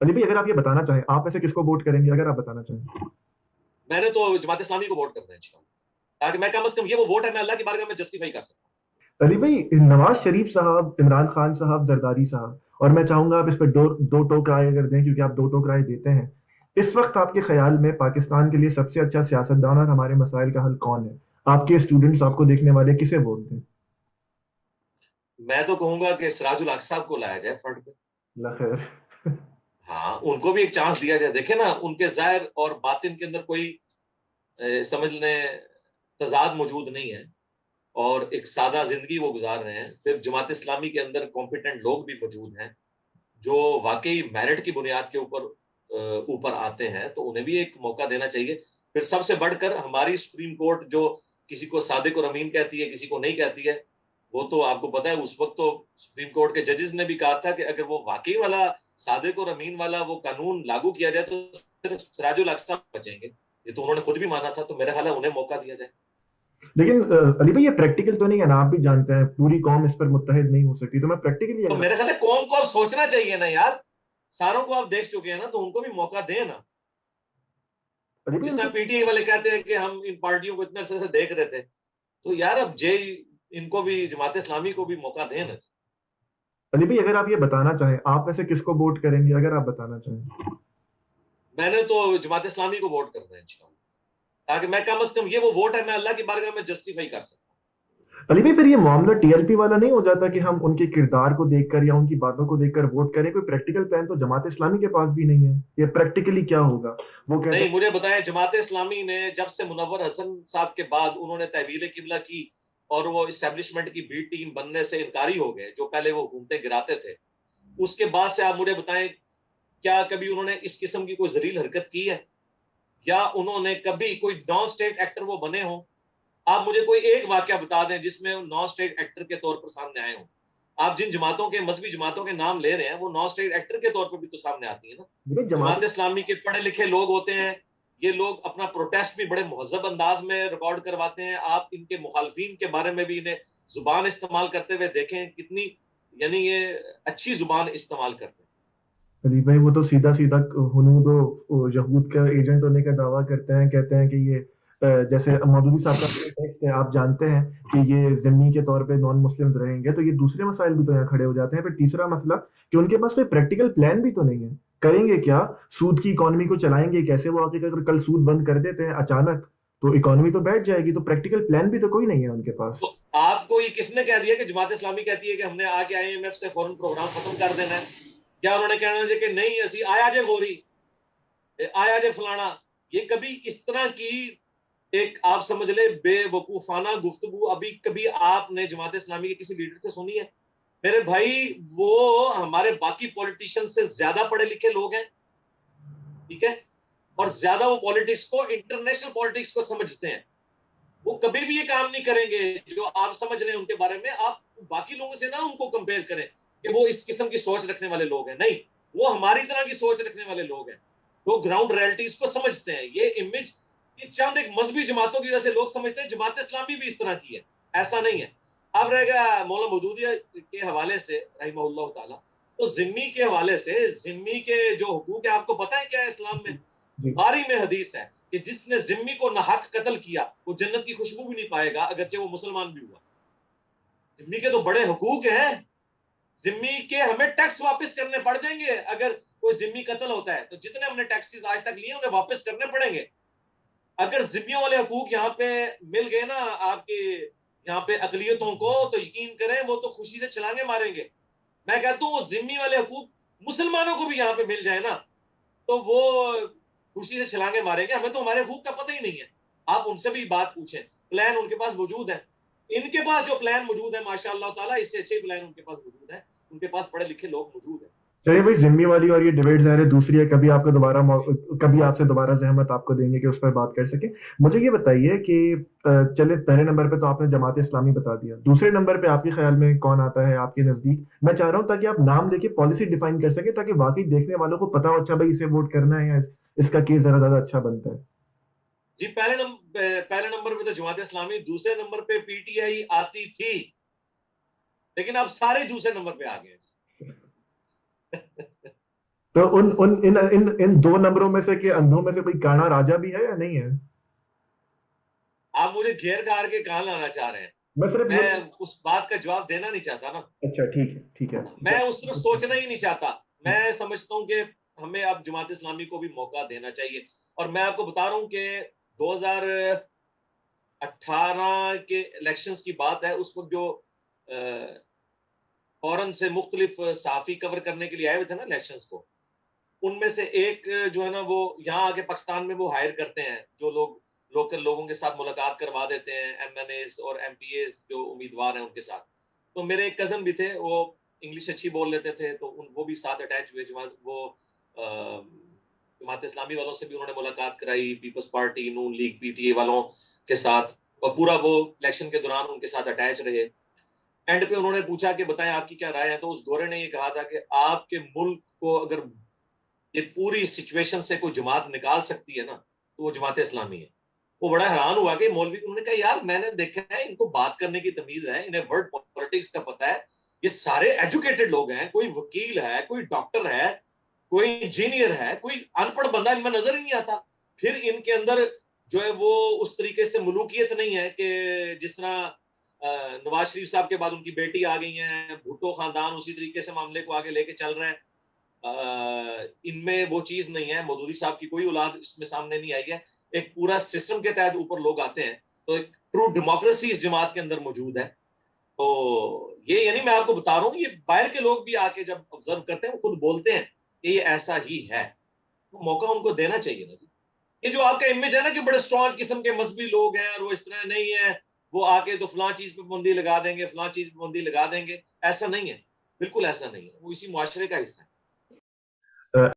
अली भाई, अगर आप ये बताना चाहें, आप ऐसे किसको वोट करेंगे अगर आप बताना चाहें? मैंने तो जमात इस्लामी को वोट करना है इंशाल्लाह, ताकि मैं कम से कम ये वो वोट है मैं अल्लाह की बारगाह में जस्टिफाई कर सकता अली भाई, नवाज शरीफ साहब, इमरान खान साहब, जरदारी साहब, और मैं चाहूंगा आप इस पर दो दो टोक राय अगर दें, क्योंकि आप दो टोक राय देते हैं। इस वक्त आपके ख्याल में पाकिस्तान के लिए सबसे अच्छा सियासतदान और हमारे मसाइल का हल कौन है? आपके स्टूडेंट्स, आपको देखने वाले किसे वोट दें? हूँ। मैं तो कहूंगा कि सिराजुल हक साहब को लाया जाए फ्रंट पे। अल्लाह खैर। हाँ, उनको भी एक चांस दिया जाए। देखे ना, उनके जाहिर और बातिन के अंदर कोई समझ लें तजाद मौजूद नहीं है, और एक सादा जिंदगी वो गुजार रहे हैं। फिर जमात इस्लामी के अंदर कॉम्पिटेंट लोग भी मौजूद हैं जो वाकई मेरिट की बुनियाद के ऊपर ऊपर आते हैं, तो उन्हें भी एक मौका देना चाहिए। फिर सबसे बढ़कर हमारी सुप्रीम कोर्ट, जो किसी को सादिक और अमीन कहती है, किसी को नहीं कहती है, वो तो आपको पता है। उस वक्त तो सुप्रीम कोर्ट के जजेस ने भी कहा था कि अगर वो वाकई वाला सादिक और अमीन वाला वो कानून लागू किया जाए तो सिर्फ सिराजुल हक साहब बचेंगे। ये तो उन्होंने खुद भी माना था, तो मेरा ख्याल है उन्हें मौका दिया जाए। लेकिन अली भाई, ये प्रैक्टिकल तो नहीं है ना, आप भी जानते हैं पूरी कौम इस पर मुत्तहिद नहीं हो सकती, तो मैं प्रैक्टिकली तो अगर मेरे ख्याल है कौम को अब सोचना चाहिए ना यार। सारों को आप देख चुके हैं ना, तो उनको भी मौका दें ना। अली अब भाई जिस तरह उनको पीटीआई वाले कहते हैं कि हम इन पार्टियों को इतने अरसे से देख रहे थे, तो यार अब जे इनको भी, जमात इस्लामी को भी मौका दें ना। अली भाई, अगर आप ये बताना चाहें, आप ऐसे किसको वोट करेंगे अगर आप बताना चाहें? मैंने तो जमात इस्लामी को वोट करना है इंशाल्लाह, ताकि मैं कम से कम ये वो वोट है मैं अल्लाह की बारगाह में जस्टिफाई कर सकता अली भाई, फिर ये मामला टीएलपी वाला नहीं हो जाता कि हम उनके किरदार को देखकर या उनकी बातों को देखकर वोट करें? कोई प्रैक्टिकल प्लान तो जमात इस्लामी के पास भी नहीं है। ये प्रैक्टिकली क्या होगा? वो हूँ। कहते नहीं, हैं। मुझे बताएं, जमात इस्लामी ने जब से मुनव्वर हसन साहब के बाद उन्होंने तहवील किबला की और वो इस्टेब्लिशमेंट की बी टीम बनने से इनकारी हो गए, जो पहले वो घूमते गिराते थे, उसके बाद से आप मुझे बताएं, क्या कभी उन्होंने इस किस्म की कोई जलील हरकत की है, या उन्होंने कभी कोई नॉन स्टेट एक्टर वो बने हों? आप मुझे कोई एक वाक्य बता दें जिसमें नॉन स्टेट एक्टर के तौर पर सामने आए हों। आप जिन जमातों के, मजहबी जमातों के नाम ले रहे हैं, वो नॉन स्टेट एक्टर के तौर पर भी तो सामने आती है ना। भाई जमात जमात इस्लामी के पढ़े लिखे लोग होते हैं, ये लोग अपना प्रोटेस्ट भी बड़े महजब अंदाज में रिकॉर्ड करवाते हैं। आप इनके मुखालफिन के बारे में भी इन्हें जुबान इस्तेमाल करते हुए देखें, कितनी यानी ये अच्छी जुबान इस्तेमाल करते हैं। अली भाई, वो तो सीधा सीधा हुनूद यहूद का एजेंट होने का दावा करते हैं, कहते हैं कि ये जैसे मौदूदी साहब का टेक्स्ट है, आप जानते हैं कि ये जिम्मी के तौर पे नॉन मुस्लिम्स रहेंगे, तो ये दूसरे मसाइल भी तो यहाँ खड़े हो जाते हैं। फिर तीसरा मसला कि उनके पास कोई प्रैक्टिकल प्लान भी तो नहीं है। करेंगे क्या? सूद की इकोनॉमी को चलाएंगे कैसे? वो आगे अगर कल सूद बंद कर देते हैं अचानक, तो इकोनॉमी तो बैठ जाएगी। तो प्रैक्टिकल प्लान भी तो कोई नहीं है उनके पास। तो आपको ये किसने कह दिया कि जमात इस्लामी कहती है कि हमने आके आईएमएफ से फौरन प्रोग्राम खत्म कर देना है? क्या उन्होंने कहना है कि नहीं असी आया जे गोरी, आया जे फलाना? ये कभी इस तरह की एक, आप समझ ले, बेवकूफाना गुफ्तगू अभी कभी आपने जमात इस्लामी के किसी लीडर से सुनी है? मेरे भाई, वो हमारे बाकी पॉलिटिशियन से ज्यादा पढ़े लिखे लोग हैं, ठीक है, और ज्यादा वो पॉलिटिक्स को, इंटरनेशनल पॉलिटिक्स को समझते हैं। वो कभी भी ये काम नहीं करेंगे जो आप समझ रहे हैं उनके बारे में। आप बाकी लोगों से ना उनको कंपेयर करें कि वो इस किस्म की सोच रखने वाले लोग हैं, नहीं, वो हमारी तरह की सोच रखने वाले लोग हैं, वो ग्राउंड रियलिटीज को समझते हैं। ये इमेज, ये चंद एक मजहबी जमातों की वजह से लोग समझते हैं जमात इस्लामी भी इस तरह की है। ऐसा नहीं है। अब रहेगा मौलाना मौदूदी के हवाले से रहिमहुल्लाह ताला, तो जिम्मी के हवाले से, जिम्मी के जो हुकूक है आपको पता है क्या है इस्लाम में? जी। बुखारी में हदीस है कि जिसने जिम्मी को नाहक कत्ल किया वो जन्नत की खुशबू भी नहीं पाएगा, अगरचे वो मुसलमान भी हुआ। जिम्मी के तो बड़े हुकूक हैं। जिम्मी के हमें टैक्स वापस करने पड़ जाएंगे अगर कोई जिम्मी कत्ल होता है, तो जितने हमने टैक्सेस आज तक लिए उन्हें वापस करने पड़ेंगे। अगर जिम्मियों वाले हुकूक यहाँ पे मिल गए ना आपके यहाँ पे अकलियतों को, तो यकीन करें वो तो खुशी से छलांगे मारेंगे। मैं कहता हूँ वो जिम्मी वाले हुकूक मुसलमानों को भी यहाँ पे मिल जाए ना, तो वो खुशी से छलांगे मारेंगे। हमें तो हमारे हुकूक का पता ही नहीं है। आप उनसे भी बात पूछें, प्लान उनके पास मौजूद है। इनके पास जो प्लान मौजूद है माशाअल्लाह ताला, इससे अच्छे प्लान उनके पास मौजूद है। उनके पास पढ़े लिखे लोग मौजूद हैं। चलिए भाई, जिम्मी वाली और ये डिबेट ज़ाहिर है दूसरी है, कभी आपको दोबारा कभी आपसे दोबारा जहमत आपको देंगे कि उस पर बात कर सके। मुझे ये बताइए कि चले, पहले नंबर पे तो आपने जमात इस्लामी बता दिया, दूसरे नंबर पे आपके ख्याल में कौन आता है आपके नज़दीक? मैं चाह रहा हूँ ताकि आप नाम लेके पॉलिसी डिफाइन कर सके, ताकि वाकई देखने वालों को पता हो, अच्छा भाई इसे वोट करना है या इसका केस ज़रा ज़्यादा अच्छा बनता है। जी, पहले नंबर पे तो जमात इस्लामी, दूसरे नंबर पे पीटीआई आती थी, लेकिन अब सारे दूसरे नंबर पे आ गए। تو इन दो नंबरों में से के अंधों में से कोई काना राजा भी है या नहीं है? आप मुझे घेर घार के कहाँ लाना चाह रहे हैं? मैं सिर्फ ये, मैं उस बात का जवाब देना नहीं चाहता ना, अच्छा ठीक है ठीक है। मैं उस तरह सोचना ही नहीं चाहता। मैं समझता हूँ कि हमें अब जमात इस्लामी को भी मौका देना चाहिए। और मैं आपको बता रहा हूँ कि 2018 के इलेक्शंस की बात है, उस वक्त जो फौरन से मुख्तलिफ सहाफ़ी कवर करने के लिए आए हुए थे ना इलेक्शंस को, उनमें से एक जो है ना वो यहाँ आके पाकिस्तान में वो हायर करते हैं, जो लोग लोकल लोगों के साथ मुलाकात करवा देते हैं, एमएनएस और एमपीएस जो उम्मीदवार हैं उनके साथ। तो मेरे एक कज़न भी थे, वो इंग्लिश अच्छी बोल लेते थे, तो वो भी साथ अटैच हुए। जमात इस्लामी वालों से भी उन्होंने मुलाकात कराई, पीपल्स पार्टी, नून लीग, पीटीए वालों के साथ, और पूरा वो इलेक्शन के दौरान उनके साथ अटैच रहे। एंड पे उन्होंने पूछा कि बताएं आपकी क्या राय है, तो उस गोरे ने ये कहा था कि आपके मुल्क को अगर ये पूरी सिचुएशन से कोई जमात निकाल सकती है ना, तो वो जमात इस्लामी है। वो बड़ा हैरान हुआ कि मौलवी, उन्होंने कहा यार मैंने देखा है इनको बात करने की तमीज है, इन्हें वर्ड पॉलिटिक्स का पता है, ये सारे एजुकेटेड लोग हैं, कोई वकील है, कोई डॉक्टर है, कोई इंजीनियर है, कोई अनपढ़ बंदा इनमें नजर ही नहीं आता। फिर इनके अंदर जो है वो उस तरीके से मलूकियत नहीं है कि जिस तरह नवाज शरीफ साहब के बाद उनकी बेटी आ गई है, भुट्टो खानदान उसी तरीके से मामले को आगे लेके चल रहा है। इनमें वो चीज नहीं है, मौदूदी साहब की कोई औलाद इसमें सामने नहीं आई है। एक पूरा सिस्टम के तहत ऊपर लोग आते हैं, तो एक ट्रू डेमोक्रेसी इस जमात के अंदर मौजूद है। तो ये यानी मैं आपको बता रहा हूँ, ये बाहर के लोग भी आके जब ऑब्जर्व करते हैं वो खुद बोलते हैं कि ये ऐसा ही है, तो मौका उनको देना चाहिए ना जी। ये जो आपका इमेज है ना कि बड़े स्ट्रॉन्ग किस्म के मजहबी लोग हैं और वो इस तरह नहीं है, वो आके तो फलां चीज पे पाबंदी लगा देंगे, फलां चीज पे पाबंदी लगा देंगे, ऐसा नहीं है, बिल्कुल ऐसा नहीं है। वो इसी मुआशरे का हिस्सा है।